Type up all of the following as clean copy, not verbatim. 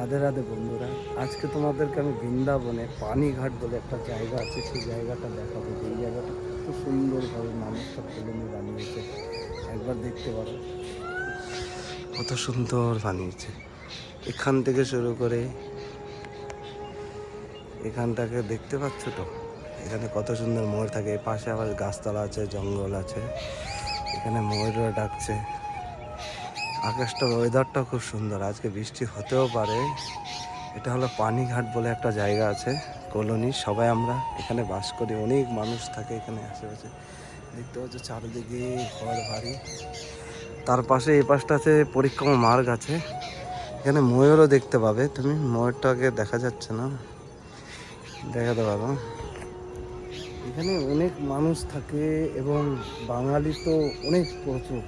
রাধে রাধে বন্ধুরা, আজকে তোমাদেরকে আমি বৃন্দাবনে পানিঘাট বলে একটা জায়গা আছে, সেই জায়গাটা দেখাবো। এই জায়গাটা কত সুন্দরভাবে মানুষটা কলোনি বানিয়েছে, একবার দেখতে পারো। কত সুন্দর বানিয়েছে, এখান থেকে শুরু করে এখানটাকে দেখতে পাচ্ছ তো, এখানে কত সুন্দর ময়ূর থাকে। এই পাশে আবার গাছতলা আছে, জঙ্গল আছে, এখানে ময়ূররা ডাকছে। আকাশটা, ওয়েদারটা খুব সুন্দর, আজকে বৃষ্টি হতেও পারে। এটা হলো পানিঘাট বলে একটা জায়গা আছে, কলোনি। সবাই আমরা এখানে বাস করি, অনেক মানুষ থাকে এখানে আশেপাশে। দেখতে পাচ্ছ চারিদিকে ঘর বাড়ি। তার পাশে এই পাশটা আছে পরিক্রমা মার্গ আছে, এখানে ময়ূরও দেখতে পাবে তুমি। ময়ূরটাকে দেখা যাচ্ছে না, দেখাতে পারো। এখানে অনেক মানুষ থাকে এবং বাঙালি তো অনেক প্রচুর।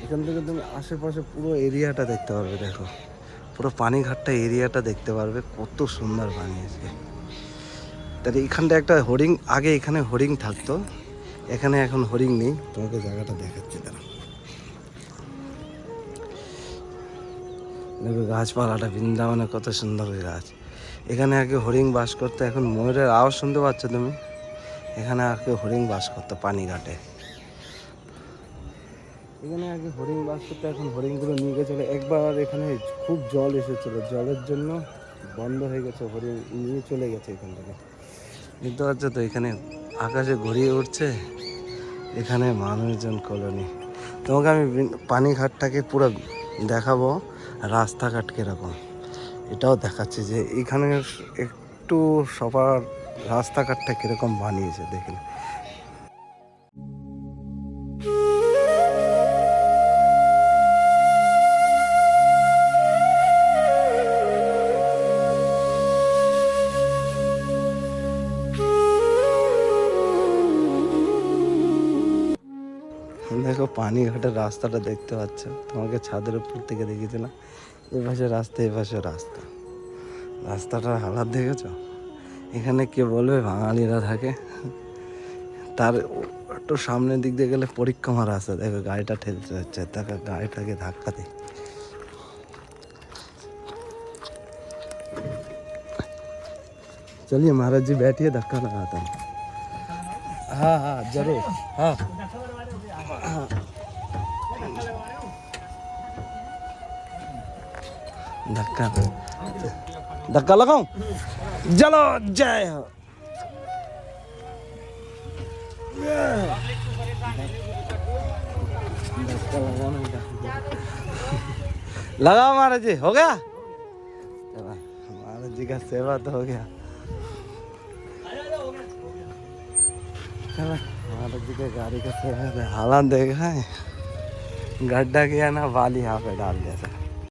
এখান থেকে তুমি আশেপাশে পুরো এরিয়াটা দেখতে পারবে। দেখো পুরো পানিঘাটটা এরিয়াটা দেখতে পারবে, কত সুন্দর বানিয়েছে। তাহলে এখানটা একটা হরিণ, আগে এখানে হরিণ থাকতো, এখানে এখন হরিণ নেই। তোমাকে জায়গাটা দেখাচ্ছি দাঁড়া। দেখো গাছপালাটা, বৃন্দাবনে কত সুন্দর গাছ। এখানে আগে হরিণ বাস করতো, এখন ময়ূরের আওয়াজ শুনতে পাচ্ছ তুমি। এখানে আগে হরিণ বাস করতো পানিঘাটে। এখানে আগে হরিণ বাস করতো, এখন হরিণগুলো নিয়ে গেছিলো। একবার এখানে খুব জল এসেছিল, জলের জন্য বন্ধ হয়ে গেছে, হরিণ নিয়ে চলে গেছে এখান থেকে। বুঝতে পারছো তো, এখানে আকাশে গড়িয়ে উঠছে, এখানে মানুষজন কলোনি। তোমাকে আমি পানিঘাটটাকে পুরো দেখাবো, রাস্তাঘাট কীরকম এটাও দেখাচ্ছি, যে এখানে একটু সবার রাস্তাঘাটটা কীরকম বানিয়েছে দেখেন। দেখো পানিঘাটের রাস্তাটা দেখতে পাচ্ছ, তোমাকে ছাদের উপর থেকে দেখিয়েছিলাম। এ পাশে রাস্তা, এ পাশে রাস্তা, রাস্তাটার হালাত দেখেছো। এখানে কে বলবে বাঙালিরা থাকে। তার একটু সামনের দিক দিয়ে গেলে পরিক্রমা রাস্তা। দেখো গাড়িটা ঠেলতে যাচ্ছে, তাকে গাড়িটাকে ধাক্কা দেয়। चलिए महाराज जी बैठिए, धक्का लगाता हूँ। हाँ हाँ जरूर, हाँ हाँ। धक्का धक्का लगाऊं, चलो जय हो। धक्का लगाना, लगाओ महाराज जी, हो गया। महाराज जी का सेवा तो हो गया। चलो महाराज जी के गाड़ी का सेवा, हालात देखा है, गड्ढा किया ना, वाली यहाँ पे डाल दिया।